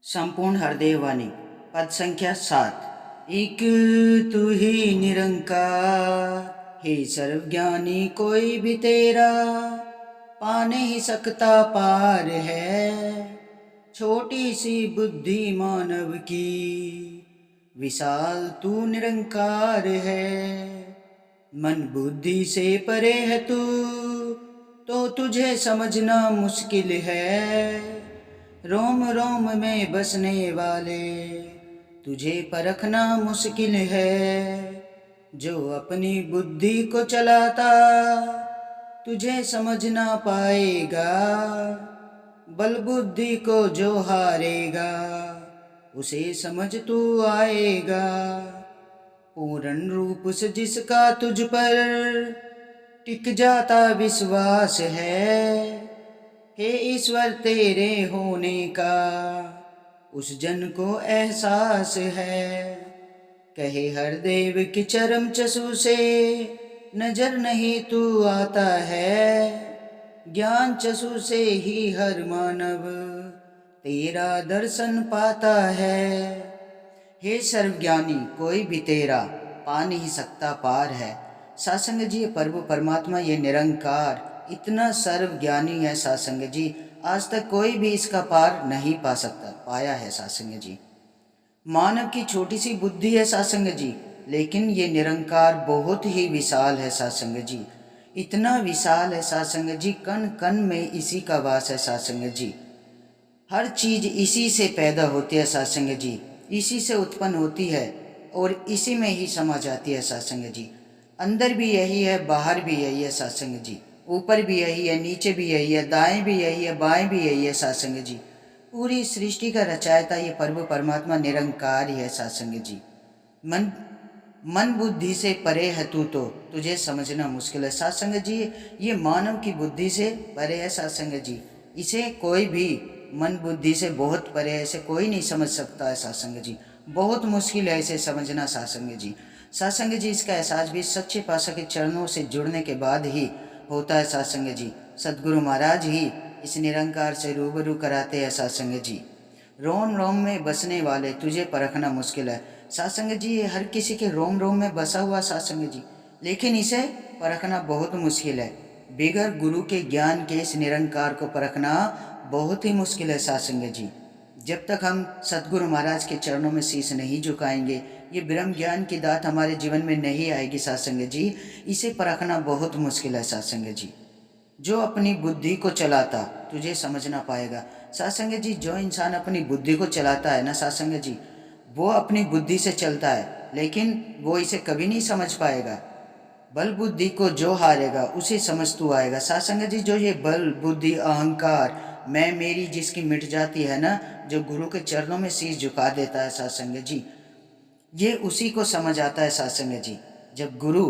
संपूर्ण हृदय वाणी पद संख्या 7। एक तू ही निरंकार, हे सर्वज्ञानी कोई भी तेरा पा नहीं सकता पार है। छोटी सी बुद्धि मानव की, विशाल तू निरंकार है। मन बुद्धि से परे है तू, तो तुझे समझना मुश्किल है। रोम रोम में बसने वाले, तुझे परखना मुश्किल है। जो अपनी बुद्धि को चलाता, तुझे समझ ना पाएगा। बल बुद्धि को जो हारेगा, उसे समझ तू आएगा। पूर्ण रूप से जिसका तुझ पर टिक जाता विश्वास है, हे ईश्वर तेरे होने का उस जन को एहसास है। कहे हर देव की चरम चसु से नजर नहीं तू आता है। ज्ञान चसु से ही हर मानव तेरा दर्शन पाता है। हे सर्वज्ञानी कोई भी तेरा पा नहीं सकता पार है। सासंग जी, ये प्रभु परमात्मा, ये निरंकार इतना सर्वज्ञानी है सासंग जी, आज तक कोई भी इसका पार नहीं पा सकता पाया है सासंग जी। मानव की छोटी सी बुद्धि है सासंग जी, लेकिन ये निरंकार बहुत ही विशाल है सासंग जी। इतना विशाल है सासंग जी, कण कण में इसी का वास है सासंग जी। हर चीज इसी से पैदा होती है सासंग जी, इसी से उत्पन्न होती है और इसी में ही समा जाती है सासंग जी। अंदर भी यही है, बाहर भी यही है सासंग जी। ऊपर भी यही है, नीचे भी यही है, दाएं भी यही है, बाएं भी यही है सासंग जी। पूरी सृष्टि का रचायता ये प्रभु परमात्मा निरंकार ही है सासंग जी। मन मन बुद्धि से परे है तू, तो तुझे समझना मुश्किल है सासंग जी। ये मानव की बुद्धि से परे है सासंग जी। इसे कोई भी मन बुद्धि से बहुत परे है, इसे कोई नहीं समझ सकता है सासंग जी। बहुत मुश्किल है इसे समझना सासंग जी। सासंग जी, इसका एहसास भी सच्चे पातशाह के चरणों से जुड़ने के बाद ही होता है सासंग जी। सदगुरु महाराज ही इस निरंकार से रूबरू कराते हैं सासंग जी। रोम रोम में बसने वाले, तुझे परखना मुश्किल है सासंग जी। ये हर किसी के रोम रोम में बसा हुआ सासंग जी, लेकिन इसे परखना बहुत मुश्किल है। बिगर गुरु के ज्ञान के इस निरंकार को परखना बहुत ही मुश्किल है सासंग जी। जब तक हम सदगुरु महाराज के चरणों में शीश नहीं झुकाएंगे, ये ब्रह्म ज्ञान की दात हमारे जीवन में नहीं आएगी सासंग जी। इसे परखना बहुत मुश्किल है सासंग जी। जो अपनी बुद्धि को चलाता, तुझे समझ ना पाएगा सासंग जी। जो इंसान अपनी बुद्धि को चलाता है ना सासंग जी, वो अपनी बुद्धि से चलता है, लेकिन वो इसे कभी नहीं समझ पाएगा। बल बुद्धि को जो हारेगा, उसे समझ तू आएगा सासंग जी। जो ये बल बुद्धि अहंकार मैं मेरी जिसकी मिट जाती है ना, जो गुरु के चरणों में शीश झुका देता है सासंग जी, ये उसी को समझ आता है सासंग जी। जब गुरु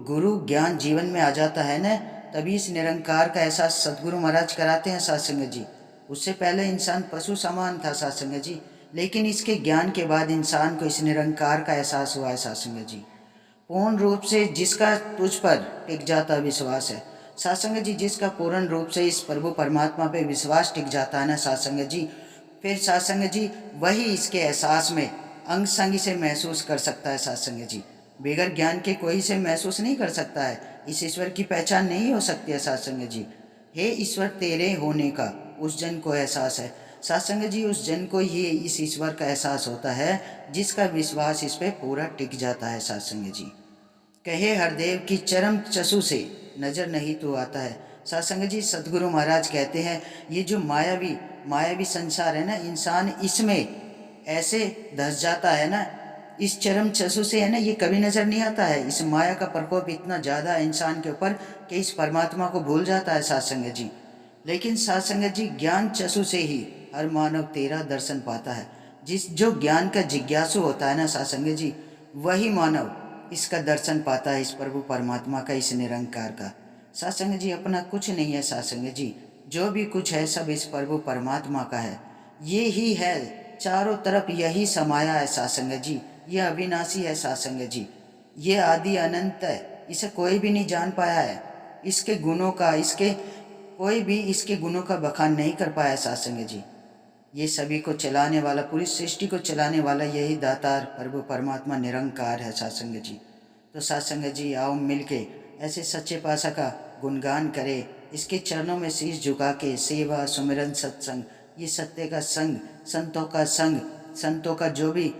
गुरु ज्ञान जीवन में आ जाता है ना, तभी इस निरंकार का एहसास सदगुरु महाराज कराते हैं सासंग जी। उससे पहले इंसान पशु समान था सासंग जी, लेकिन इसके ज्ञान के बाद इंसान को इस निरंकार का एहसास हुआ है सासंग जी। पूर्ण रूप से जिसका तुझ पर टिक जाता विश्वास है सासंग जी, जिसका पूर्ण रूप से इस प्रभु परमात्मा पे विश्वास टिक जाता है ना सासंग जी, फिर सासंग जी वही इसके एहसास में अंग संग से महसूस कर सकता है सासंग जी। बगैर ज्ञान के कोई इसे महसूस नहीं कर सकता है। इस ईश्वर की पहचान नहीं हो सकती है सासंग जी। हे ईश्वर तेरे होने का उस जन को एहसास है सासंग जी। उस जन को ही इस ईश्वर का एहसास होता है जिसका विश्वास इस पे पूरा टिक जाता है सासंग जी। कहे हरदेव की चरम चसु से नजर नहीं तो आता है सासंग जी। सदगुरु महाराज कहते हैं, ये जो मायावी मायावी संसार है ना, इंसान इसमें ऐसे धस जाता है ना, इस चरम चसु से है ना, ये कभी नजर नहीं आता है। इस माया का प्रकोप इतना ज्यादा है इंसान के ऊपर कि इस परमात्मा को भूल जाता है सासंग जी। लेकिन सासंग जी, ज्ञान चसु से ही हर मानव तेरा दर्शन पाता है। जिस जो ज्ञान का जिज्ञासु होता है ना सासंग जी, वही मानव इसका दर्शन पाता है, इस प्रभु परमात्मा का, इस निरंकार का। सासंग जी, अपना कुछ नहीं है सासंग जी। जो भी कुछ है सब इस प्रभु परमात्मा का है। ये ही है, चारों तरफ यही समाया है सासंग जी। ये अविनाशी है सासंग जी। ये आदि अनंत है, इसे कोई भी नहीं जान पाया है। इसके गुणों का, इसके कोई भी इसके गुणों का बखान नहीं कर पाया सासंग जी। ये सभी को चलाने वाला, पूरी सृष्टि को चलाने वाला यही दातार प्रभु परमात्मा निरंकार है सत्संग जी। तो सत्संग जी आओ मिलके ऐसे सच्चे पातशाह का गुणगान करें, इसके चरणों में शीश झुका के सेवा सुमिरन सत्संग, ये सत्य का संग, संतों का संग, संतों का जो भी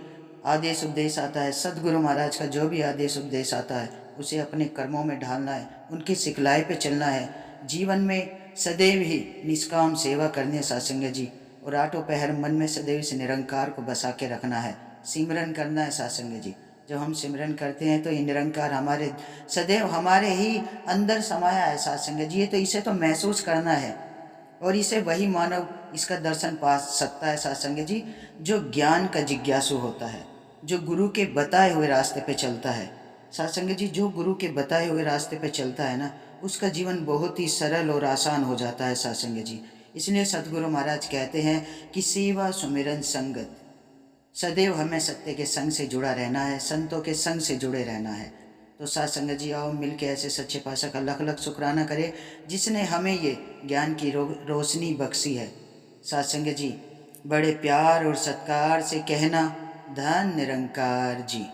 आदेश उपदेश आता है, सदगुरु महाराज का जो भी आदेश उपदेश आता है उसे अपने कर्मों में ढालना है, उनकी सिखलाई पे चलना है, जीवन में सदैव ही निष्काम सेवा करनी है सत्संग जी। और आठों पहर मन में सदैव से निरंकार को बसा के रखना है, सिमरन करना है सत्संग जी। जब हम सिमरन करते हैं तो ये निरंकार हमारे सदैव हमारे ही अंदर समाया है सत्संग जी। तो इसे तो महसूस करना है और इसे वही मानव इसका दर्शन पा सकता है सत्संग जी जो ज्ञान का जिज्ञासु होता है, जो गुरु के बताए हुए रास्ते पे चलता है सत्संग जी। जो गुरु के बताए हुए रास्ते पे चलता है ना, उसका जीवन बहुत ही सरल और आसान हो जाता है सत्संग जी। इसलिए सतगुरु महाराज कहते हैं कि सेवा सुमिरन संगत, सदैव हमें सत्य के संग से जुड़ा रहना है, संतों के संग से जुड़े रहना है। तो साथ संगत जी आओ मिल के ऐसे सच्चे पातशाह का लख लख शुक्राना करें जिसने हमें ये ज्ञान की रोशनी बख्शी है। साथ संगत जी बड़े प्यार और सत्कार से कहना धन निरंकार जी।